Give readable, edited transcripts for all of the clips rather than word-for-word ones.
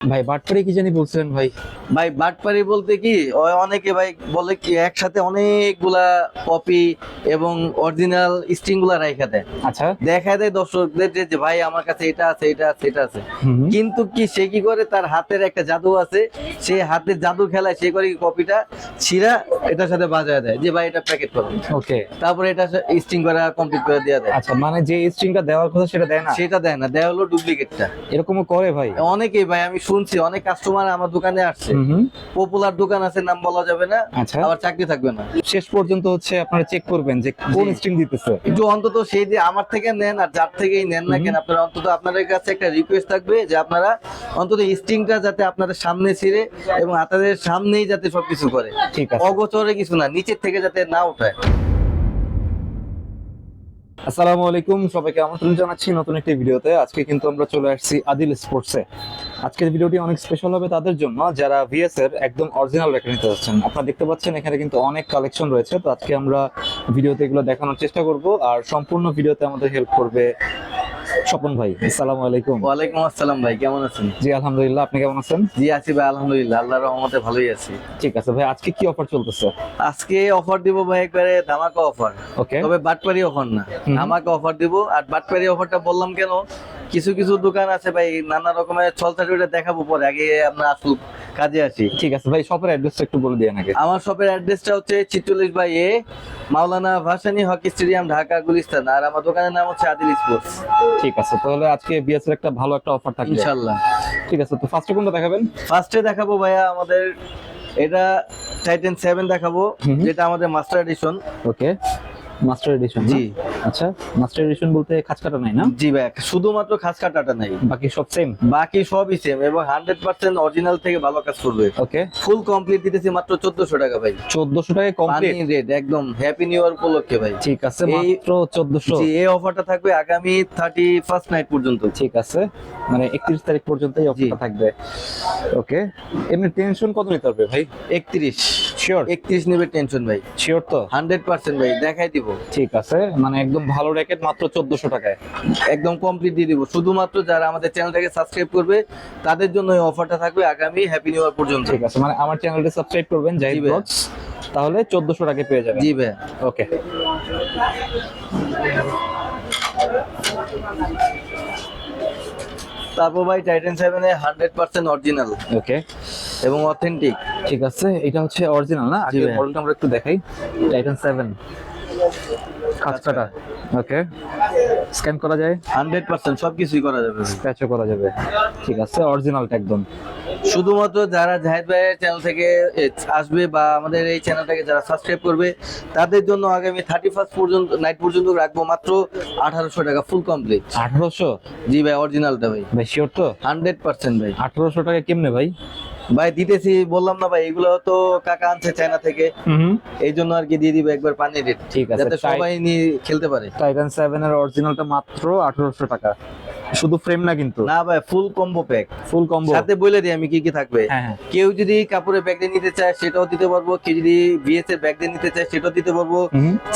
ভাই বাটপারি কি জানি বলছিলেন ভাই? ভাই বাটপারি বলতে কি অনেকে ভাই বলে কি একসাথে অনেকগুলা কপি এবং অরিজিনাল স্ট্রিং গুলা রাইখা দেয়, আচ্ছা। দেখা দেয় দর্শকদের যে ভাই আমার কাছে এটা আছে এটা আছে এটা আছে। হুম। কিন্তু কি সে কি করে, তার হাতের একটা জাদু আছে, সে হাতের জাদু খেলায় সে করে কপিটা ছিঁড়া এটার সাথে বাজায় দেয় যে ভাই এটা প্যাকেট করো, ওকে। তারপরে এটা স্ট্রিং করা কমপ্লিট করে দেওয়া দেয়। আচ্ছা, মানে যে স্ট্রিংটা দেওয়ার কথা সেটা দেয় না? সেটা দেয় না, দেয় হলো ডুপ্লিকেটটা। এরকমও করে ভাই? অনেকেই ভাই, আমি শুনছি অনেক কাস্টমার আমার দোকানে আসছে, হুম। পপুলার দোকান আছে, নাম বলা যাবে না, আচ্ছা। আবার চাকরি থাকবে না। শেষ পর্যন্ত হচ্ছে আপনারা চেক করবেন যে কোন জি। স্ট্রিং দিতেছে। একটু অন্তত সেই যে আমার থেকে নেন আর যার থেকেই নেন না কেন, আপনারা অন্তত আপনাদের কাছে একটা রিকোয়েস্ট থাকবে যে আপনারা অন্তত স্ট্রিংটা যাতে আপনাদের সামনে ছিঁড়ে এবং আপনাদের সামনেই যাতে সবকিছু করে, ঠিক আছে। অগোচরে কিছু না, নিচের থেকে যাতে না উঠায়। আসসালামু আলাইকুম, সবাইকে আমন্ত্রণ জানাচ্ছি নতুন একটি ভিডিওতে। আজকে কিন্তু আমরা চলে আসছি আদিল স্পোর্টসে। আজকের ভিডিওটি অনেক স্পেশাল হবে তাদের জন্য যারা ভিএস এর একদম অরিজিনাল রেখে নিতে যাচ্ছেন। আপনারা দেখতে পাচ্ছেন এখানে কিন্তু অনেক কালেকশন রয়েছে, তো আজকে আমরা ভিডিওতে এগুলো দেখানোর চেষ্টা করব। আর সম্পূর্ণ ভিডিওতে আমাদের হেল্প করবে স্বপন ভাই। আসসালামু আলাইকুম। ওয়ালাইকুম আসসালাম ভাই, কেমন আছেন? জি আলহামদুলিল্লাহ, আপনি কেমন আছেন? জি আছি ভাই, আলহামদুলিল্লাহ, আল্লাহর রহমতে ভালোই আছি। ঠিক আছে ভাই, আজকে কি অফার চলতেছে? আজকে অফার দিব ভাই, একবারে ধামাকা অফার। ওকে। তবে বাটপারি অফার না, ধামাকা অফার দিব। আর বাটপারি অফারটা বললাম কেন, কিছু কিছু দোকান আছে ভাই নানা রকমের ছলচাটি, ওটা দেখাবো পরে, আগে আমরা আসল কাজে আসি। ঠিক আছে ভাই, শপের অ্যাড্রেসটা একটু বলে দিয়ে নাকি? আমার শপের অ্যাড্রেসটা হচ্ছে 46 by A, Maulana Bhasani hockey stadium, Dhaka Gulistan. আর আমার দোকানের নাম হচ্ছে আদিল স্পোর্টস। ঠিক আছে, তাহলে আজকে বিএস এর একটা ভালো একটা অফার থাকবে ইনশাআল্লাহ। ঠিক আছে, তো ফার্স্টে কোনটা দেখাবেন? ফার্স্টে দেখাবো ভাইয়া আমাদের এটা টাইটান 7 দেখাবো, যেটা আমাদের মাস্টার এডিশন। ওকে, মাস্টার এডিশন। জি। আচ্ছা, মাস্টার এডিশন বলতে খাঁজ কাটা নাই না? জি ভাই, শুধুমাত্র খাস কাটাটা নাই, বাকি সব সেম? বাকি সবই সেম এবং 100% অরিজিনাল থেকে ভালো কাজ করবে। ওকে। ফুল কমপ্লিট দিতেছি মাত্র 1400 টাকা ভাই। 1400 টাকায় কমপ্লিট? পানি রেট একদম হ্যাপি নিউ ইয়ার উপলক্ষে ভাই। ঠিক আছে, এই- মাত্র 1400? জি, এই অফারটা থাকবে আগামী 31st নাইট পর্যন্ত। ঠিক আছে, মানে 31 তারিখ পর্যন্ত এই অফারটা থাকবে। ওকে, এমনি টেনশন কত নিতে হবে ভাই? 31 শিওর? 31 নেবে টেনশন ভাই, শিওর তো? 100% ভাই, দেখাই দিব। ঠিক আছে, মানে একদম ভালো র্যাকেট মাত্র 1400 টাকায় একদম কমপ্লিট দিয়ে দিব, শুধুমাত্র যারা আমাদের চ্যানেলটাকে সাবস্ক্রাইব করবে তাদের জন্য এই অফারটা থাকবে আগামী হ্যাপি নিউ ইয়ার পর্যন্ত। ঠিক আছে, মানে আমার চ্যানেলটা সাবস্ক্রাইব করবেন জাহিদ জি ভাই। ব্লগস, তাহলে 1400 টাকায় পেয়ে যাবেন। জি ভাই। ওকে। তারপর ভাই টাইটান 7 এ 100% অরিজিনাল ওকে, এবং অথেন্টিক। ঠিক আছে, এটা হচ্ছে অরিজিনাল না? আগে ভাই। মডেলটা আমরা একটু দেখাই। টাইটান 7 খাঁজকাটা। ওকে, স্ক্যান করা যায়, 100% সবকিছুই করা যাবে ভাই। স্ক্র্যাচও করা যাবে। ঠিক আছে, অরিজিনালটা একদম। শুধুমাত্র যারা জাহিদ ভাইয়ের চ্যানেল থেকে আসবে বা আমাদের এই চ্যানেলটাকে যারা সাবস্ক্রাইব করবে তাদের জন্য আগামী 31st পর্যন্ত নাইট পর্যন্ত রাখবো মাত্র 1800 টাকা ফুল কমপ্লিট। 1800? জি ভাই, অরিজিনালটা ভাই ভাই শিওর তো? 100% ভাই। 1800 টাকা কেমনে ভাই? ভাই দিতেছি, বললাম না ভাই, এগুলো তো কাকা আনছে চায়না থেকে, এই জন্য আর কি দিয়ে দিবে একবার পানি রেট, ঠিক আছে, যাতে সবাই নিয়ে খেলতে পারে। টাইটান 7 এর অরিজিনালটা মাত্র 1800 টাকা, শুধু ফ্রেম না কিন্তু? না ভাই, ফুল কম্বো প্যাক, ফুল কম্বো। সাথে বলে দিই আমি কি কি থাকবে। হ্যাঁ হ্যাঁ। কেউ যদি কাপড়ের ব্যাগ দিয়ে নিতে চায় সেটাও দিতে পারবো, কেউ যদি বিএস এর ব্যাগ দিয়ে নিতে চায় সেটাও দিতে পারবো।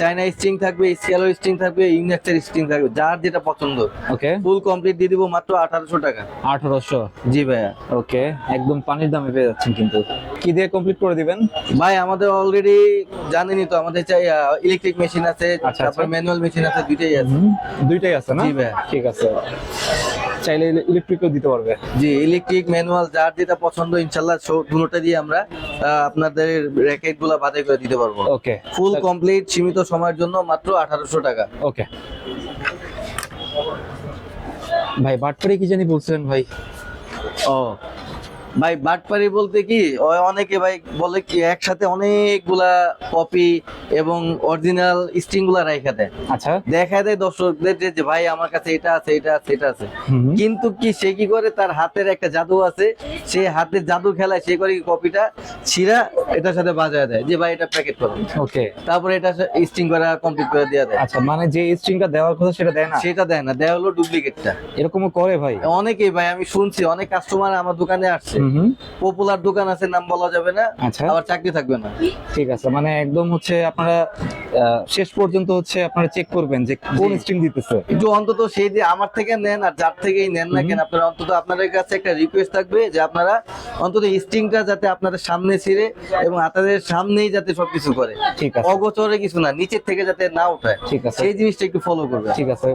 চায়না স্ট্রিং থাকবে, স্কেলো স্ট্রিং থাকবে, ইউনিক্সের স্ট্রিং থাকবে, যার যেটা পছন্দ। ওকে, ফুল কমপ্লিট দিয়ে দিব মাত্র 1800 টাকা। 1800? জি ভাইয়া। ওকে, একদম পানির দামে পেয়ে যাচ্ছেন। কিন্তু কি দিয়ে কমপ্লিট করে দিবেন ভাই আমাদের অলরেডি জানেনই তো, আমাদের চাই ইলেকট্রিক মেশিন আছে, আচ্ছা, তারপর ম্যানুয়াল মেশিন আছে, দুইটাই আছে। দুইটাই আছে না? জি ভাইয়া। ঠিক আছে, চাইলে ইলেকট্রিকও দিতে পারবে? জি, ইলেকট্রিক ম্যানুয়াল যার যেটা পছন্দ ইনশাল্লাহ দুটোটা দিয়ে আমরা আপনাদের র্যাকেট গুলা বাছাই করে দিতে পারবো। ওকে, ফুল কমপ্লিট সীমিত সময়ের জন্য মাত্র 1800 টাকা। ওকে। ভাই বাটপারি কি জানি বলছিলেন ভাই? ও ভাই, বাটপারি বলতে কি অনেকে ভাই বলে কি একসাথে অনেকগুলা কপি এবং অরিজিনাল স্ট্রিং গুলা রাইখা দেয়, আচ্ছা। দেখা দেয় দর্শকদের যে ভাই আমার কাছে এটা আছে এটা আছে এটা আছে। কিন্তু কি সে কি করে, তার হাতের একটা জাদু আছে, সে হাতের জাদু খেলায় সে করে কপিটা ছিঁড়া এটার সাথে বাজায় দেয় যে ভাই এটা প্যাকেট করো, ওকে। তারপরে এটা স্ট্রিং করা কমপ্লিট করে দেওয়া দেয়। আচ্ছা, মানে যে স্ট্রিংটা দেওয়ার কথা সেটা দেয় না? সেটা দেয় না, দেয় হলো ডুপ্লিকেটটা। এরকমও করে ভাই? অনেকেই ভাই, আমি শুনছি অনেক কাস্টমার আমার দোকানে আসছে, পপুলার দোকান আছে, নাম বলা যাবে না, আচ্ছা আবার চাকরি থাকবে না। ঠিক আছে, মানে একদম হচ্ছে আপনারা শেষ পর্যন্ত হচ্ছে আপনারা চেক করবেন যে কোন জি। স্ট্রিং দিতেছে। কিন্তু অন্তত সেই যে আমার থেকে নেন আর যার থেকেই নেন না কেন, আপনারা অন্তত আপনাদের কাছে একটা রিকোয়েস্ট থাকবে যে আপনারা অন্তত স্ট্রিংটা যাতে আপনাদের সামনে ছিঁড়ে এবং আপনাদের সামনেই যাতে সবকিছু করে, ঠিক আছে অগোচরে কিছু না, নিচের থেকে যাতে না উঠায়, ঠিক আছে সেই জিনিসটা একটু ফলো করবে। ঠিক আছে,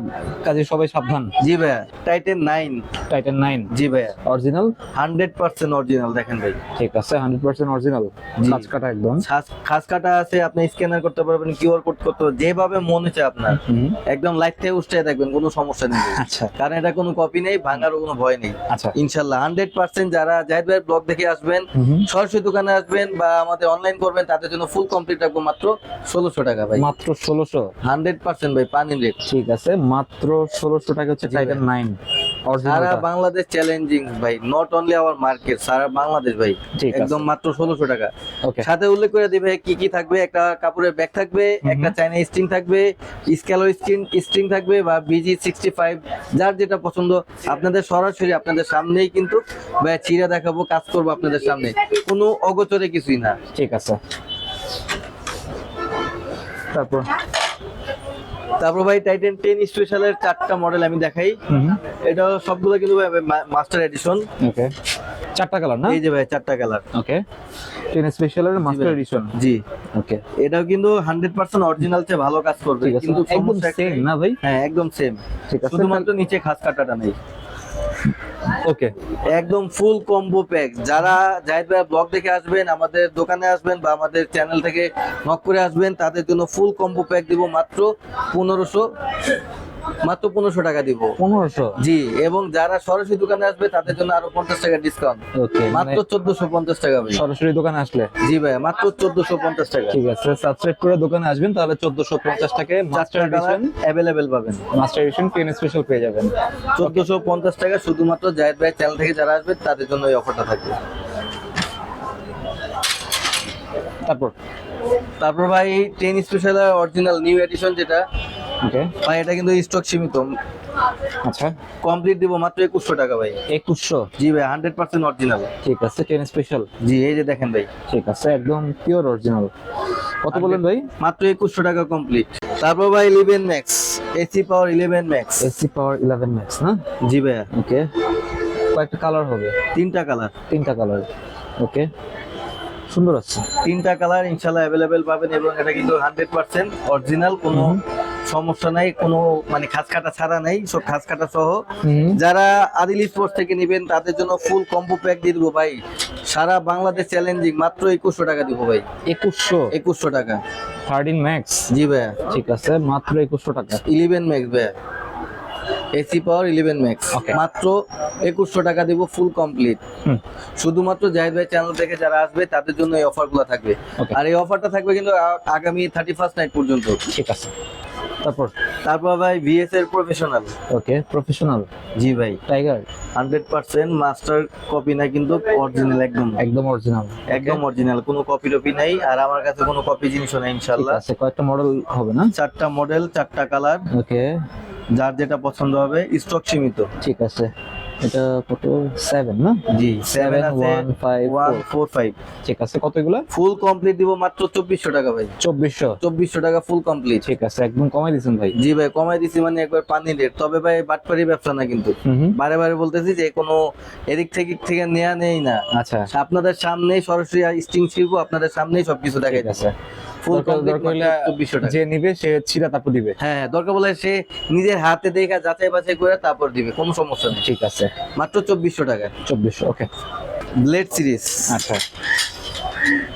কাজে সবাই সাবধান। জি ভাইয়া, টাইটেন 9। টাইটান 9 জি ভাইয়া, অরিজিনাল। 100% অরিজিনাল। দেখেন ভাই, ঠিক আছে 100% অরিজিনাল, জি। কাজ কাটা একদম। খাস কাটা আছে, আপনি স্ক্যানার করতে পারবেন, কিউআর কোড করতে পারবেন, যেভাবে মনে চায় আপনার, একদম লাইট থেকে উঠে দেখবেন, কোনো সমস্যা নেই। আচ্ছা কারণ এটা কোনো কপি নেই, ভাঙারও কোনো ভয় নেই আচ্ছা ইনশাল্লাহ। 100% যারা জাহিদ ভাইয়ের ব্লগ দেখে আসবেন, সরাসরি দোকানে আসবেন বা আমাদের অনলাইন করবেন, তাদের জন্য ফুল কমপ্লিট রাখবো মাত্র 1600 টাকা ভাই। মাত্র 1600। 100% ভাই, পানি রেট। ঠিক আছে, মাত্র 1600 টাকা হচ্ছে জি টাইটান 9 সারা অরিজিনাল। বাংলাদেশ চ্যালেঞ্জিং ভাই, নট অনলি আওয়ার মার্কেট, সারা বাংলাদেশ ভাই, ঠিক আছে। একদম মাত্র 1600 টাকা। ওকে সাথে উল্লেখ করে দিবে কি কি থাকবে, একটা কাপড়ের ব্যাগ থাকবে, একটা চাইনা স্ট্রিং থাকবে, স্ক্যালো স্ট্রিং থাকবে, বা বিজি 65, যার যেটা পছন্দ আপনাদের সরাসরি আপনাদের সামনেই কিন্তু ভাই চিরা দেখাবো, কাজ করবো আপনাদের সামনে, কোনো অগোচরে কিছুই না। ঠিক আছে। তারপর তারপর ভাই টাইটান 10 স্পেশালের 4টা মডেল আমি দেখাই। এটা সবগুলো কিন্তু মাস্টার এডিশন। ওকে, 4টা কালার না? এই যে ভাই 4টা কালার। ওকে, 10 স্পেশালের মাস্টার ভাই। এডিশন। জি, ওকে, এটাও কিন্তু 100% অরিজিনাল চেয়ে ভালো কাজ করবে, ঠিক আছে, কিন্তু একদম সমস্যা সেম একটাই- না ভাই? হ্যাঁ একদম সেম, ঠিক আছে, শুধুমাত্র নিচে খাস কাটাটা নেই। ওকে একদম ফুল কম্বো প্যাক। যারা জাহিদ ভাই ব্লগ দেখে আসবেন, আমাদের দোকানে আসবেন বা আমাদের চ্যানেল থেকে নক করে আসবেন, তাদের জন্য ফুল কম্বো প্যাক দিব মাত্র 1500 টাকা দিব। 1500। জি, এবং যারা সরাসরি দোকানে আসবে তাদের জন্য আরো 50 টাকা ডিসকাউন্ট, ওকে, মাত্র 1450 টাকা ভাই। সরাসরি দোকানে আসলে জি ভাই, মাত্র 1450 টাকা। ঠিক আছে, সাবস্ক্রাইব করে দোকানে আসবেন, তাহলে 1450 টাকায় মাস্টার 4টা কালার এডিশন, অ্যাভেলেবেল পাবেন। মাস্টার এডিশন 10 স্পেশাল পেয়ে যাবেন। 1450 টাকা শুধুমাত্র জাহিদ ভাই চ্যানেল থেকে যারা আসবে তাদের জন্য এই অফারটা থাকবে। তারপর ভাই 10 স্পেশাল অরিজিনাল নিউ এডিশন যেটা ওকে, ভাই, এটা কিন্তু স্টক সীমিত, আচ্ছা কমপ্লিট দিব মাত্র 2100 টাকা ভাই। 2100। জি ভাই, 100% অরিজিনাল। ঠিক আছে, 10 স্পেশাল। জি, এই যে দেখেন ভাই, ঠিক আছে, একদম পিওর অরিজিনাল। কত বলেন ভাই? মাত্র 2100 টাকা কমপ্লিট। তারপর ভাই 11 ম্যাক্স, এসি পাওয়ার 11 ম্যাক্স। এসি পাওয়ার 11 ম্যাক্স না? জি ভাই, ওকে, কয়েকটা কালার হবে? 3টা কালার। 3টা কালার। ওকে, সুন্দর আছে। 3টা কালার ইনশাআল্লাহ অ্যাভেলেবেল পাবেন, এবং এটা কিন্তু 100% অরিজিনাল, কোনো সমস্যা নাই, কোনো মানে খাস কাটা ছাড়া নাই, সব খাস কাটা সহ। যারা আদিল স্পোর্টস থেকে নেবেন তাদের জন্য ফুল কম্বো প্যাক দিয়ে দেবো ভাই, সারা বাংলাদেশ চ্যালেঞ্জিং, মাত্র 2100 টাকা দিব ভাই। 2100 টাকা। 13 ম্যাক্স। জি ভাইয়া, ঠিক আছে, মাত্র 2100 টাকা। 11 ম্যাক্স ভাইয়া, এসি পাওয়ার 11 ম্যাক্স, Okay. মাত্র 2100 টাকা দিব ফুল কমপ্লিট। শুধুমাত্র জাহিদ ভাই চ্যানেল থেকে যারা আসবে তাদের জন্য এই অফারগুলো থাকবে। Okay. আর এই অফারটা থাকবে কিন্তু আগামী 31st নাইট পর্যন্ত। ঠিক আছে, তারপর ভাই ভিএস এর প্রফেশনাল। ওকে, প্রফেশনাল। জি ভাই, টাইগার 100% মাস্টার কপি না, কিন্তু অরিজিনাল, একদম অরিজিনাল। একদম অরিজিনাল, কোনো কপি টপি নাই, আর আমার কাছে কোনো কপি জিনিসও নাই ঠিক ইনশাআল্লাহ। আছে, কয়েকটা মডেল হবে না? 4টা মডেল, 4টা কালার, ওকে, যার যেটা পছন্দ হবে, স্টক সীমিত। ঠিক আছে। এটা কত? 7 না? জি, 7 আছে, 7154। 145। ঠিক আছে, কত এগুলা? ফুল কমপ্লিট দিব মাত্র 2400 টাকা ভাই। 2400। টাকা ফুল কমপ্লিট। ঠিক আছে, একদম কমাই দিছেন ভাই। জি ভাই, কমাই দিছি, মানে একবার পানি রেট। তবে ভাই বাটপারি ব্যবসা না কিন্তু, বারে বারে বলতেছি যে কোনো এদিক থেকে নেয়া নেই না, আচ্ছা, আপনাদের সামনেই সরাসরি স্ট্রিং ছিড়বো, আপনাদের সামনেই সবকিছু দেখাই ঠিক আছে। ফুল দরকার কমপ্লিট হলে 2400 টাকা। যে নিবে সে ছিড়া তারপর দিবে। হ্যাঁ, দরকার বলে সে নিজের হাতে দেখা যাচাই বাছাই করে তারপর দিবে, কোনো সমস্যা নেই। ঠিক আছে, মাত্র 2400 টাকা। 2400। ওকে, ব্লেড সিরিজ। আচ্ছা,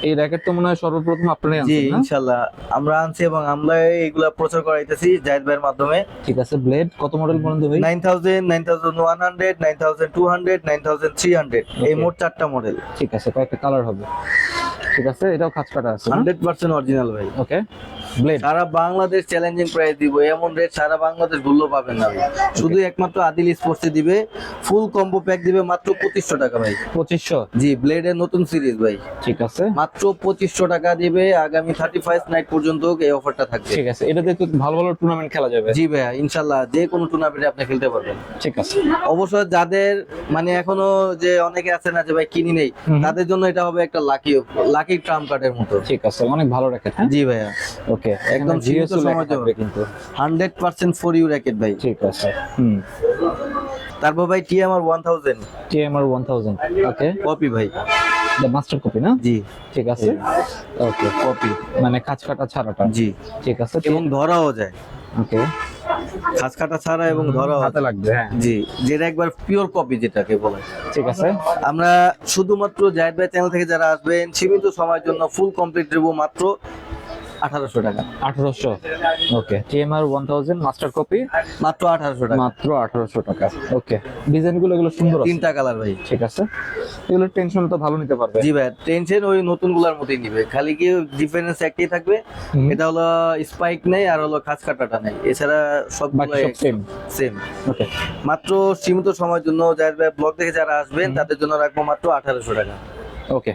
এই র্যাকেট তো মনে হয় সর্বপ্রথম আপনারাই জি আনছেন না? ইনশাআল্লাহ আমরা আনছি, এবং আমরা এগুলা প্রচার করাইতেছি জাহিদ ভাইয়ের মাধ্যমে। ঠিক আছে, ব্লেড কত মডেল পর্যন্ত ভাই? 9000, 9100, 9200, 9300, এই মোট 4টা মডেল। ঠিক আছে, কয়েকটা কালার হবে। ঠিক আছে, এটাও খাঁচ কাটা আছে না? 100% অরিজিনাল ভাই। ওকে, ব্লেড সারা বাংলাদেশ চ্যালেঞ্জিং প্রাইস দিব, এমন রেট সারা বাংলাদেশ ভুললেও পাবেন না ভাই। শুধু একমাত্র আদিল স্পোর্টসে দিবে, ফুল কম্বো প্যাক দিবে মাত্র 2500 টাকা ভাই। 2500। জি, ব্লেডের নতুন সিরিজ ভাই, ঠিক আছে, মাত্র 2500 টাকা দিবে। আগামী 31 নাইট পর্যন্ত এই অফারটা থাকবে। ঠিক আছে। এটাতে তো ভালো ভালো টুর্নামেন্ট খেলা যাবে। জি ভাইয়া, ইনশাল্লাহ যে কোনো টুর্নামেন্টে আপনি খেলতে পারবেন। ঠিক আছে। অবশ্য যাদের মানে এখনো যে অনেকে আছে না যে ভাই কিনি নেই, তাদের জন্য এটা হবে একটা লাকি ট্রাম্প কার্ডের মতো। ঠিক আছে, অনেক ভালো র্যাকেট। হ্যাঁ জি ভাইয়া, ওকে, একদম সীমিত সময়ের জন্য কিন্তু 100% ফর ইউ র্যাকেট ভাই। ঠিক আছে। তারপর ভাই টিএমআর 1000 টিএমআর 1000। ওকে, কপি ভাই। দ্য মাস্টার কপি না? জি ঠিক আছে। ওকে, কপি, মানে খাঁজ কাটা ছাড়াটা। জি, ঠিক আছে। এবং ধরাও যায়, ওকে, খাস কাটা ছাড়া এবং ধরাও হাতে যায়। লাগবে। হ্যাঁ, জি, যেটা একবার পিওর কপি যেটাকে বলে। ঠিক আছে। আমরা শুধুমাত্র জায়েদ ভাই চ্যানেল থেকে যারা আসবেন সীমিত সময়ের জন্য ফুল কমপ্লিট দেবো মাত্র 1800 টাকা। 1800। ওকে, টিএমআর 1000 মাস্টার কপি মাত্র 1800 টাকা। মাত্র 1800 টাকা। ওকে, ডিজাইন গুলো এগুলো সুন্দর আছে। 3টা কালার ভাই। ঠিক আছে, এগুলো টেনশন তো ভালো নিতে পারবে। জি ভাই, টেনশন ওই নতুন গুলার মতোই নিবে, খালি কি ডিফারেন্স একটাই থাকবে, এটা হলো স্পাইক নেই আর হলো খাস কাটাটা নেই, এছাড়া সবগুলো বাকি সব সেম। সেম। ওকে, মাত্র সীমিত সময়ের জন্য জায়েদ ভাই ব্লগ দেখে যারা আসবেন তাদের জন্য রাখবো মাত্র 1800 টাকা। ওকে,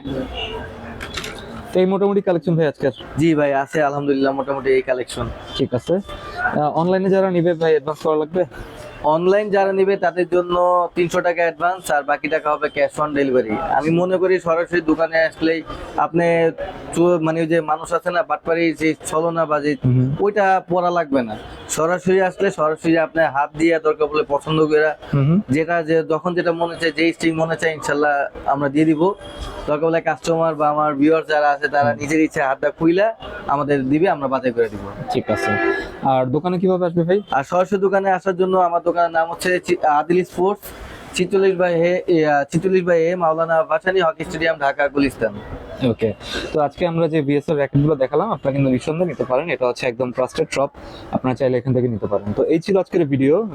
তো এই মোটামুটি কালেকশন ভাই আজকের। জি ভাই, আছে আলহামদুলিল্লাহ মোটামুটি এই কালেকশন। ঠিক আছে। অনলাইনে যারা নিবে ভাই অ্যাডভান্স করা লাগবে? অনলাইন যারা নিবে তাদের জন্য 300 টাকা অ্যাডভান্স আর বাকি টাকা হবে ক্যাশ অন ডেলিভারি। আমি মনে করি সরাসরি দোকানে আসলেই আপনি মানে ওই যে মানুষ আছে না বাটপারি যে ছলনা বাজি, ওইটা পড়া লাগবে না। সরাসরি আসলে সরাসরি আপনি হাত দিয়ে দরকার বলে পছন্দ করে যেটা যে যখন যেটা মনে চায়, যেই স্ট্রিং মনে চায় ইনশাল্লাহ আমরা দিয়ে দিব। দরকার বলে কাস্টমার বা আমার ভিউয়ার যারা আছে তারা নিজের ইচ্ছে হাতটা খুইলা আমাদের দিবে, আমরা বাছাই করে দিব। ঠিক আছে। আর দোকানে কিভাবে আসবে ভাই? আর সরাসরি দোকানে আসার জন্য আমার দোকানের নাম হচ্ছে Adil sports, 46 by A Maulana Bhasani hockey stadium, Dhaka Gulistan. Okay, তো আজকে আমরা যে বিএসএর র্যাকেট গুলো দেখালাম আপনারা কিন্তু নিঃসন্দেহে নিতে পারেন। এটা হচ্ছে একদম ট্রাস্টেড শপ, আপনারা চাইলে এখান থেকে নিতে পারেন। তো এই ছিল আজকের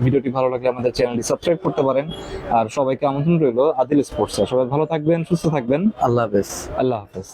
ভিডিওটি ভালো লাগলে আমাদের চ্যানেলটি সাবস্ক্রাইব করতে পারেন। আর সবাইকে আমন্ত্রণ রইল আদিল স্পোর্টসে। সবাই ভালো থাকবেন, সুস্থ থাকবেন। আল্লাহ হাফেজ। আল্লাহ হাফেজ।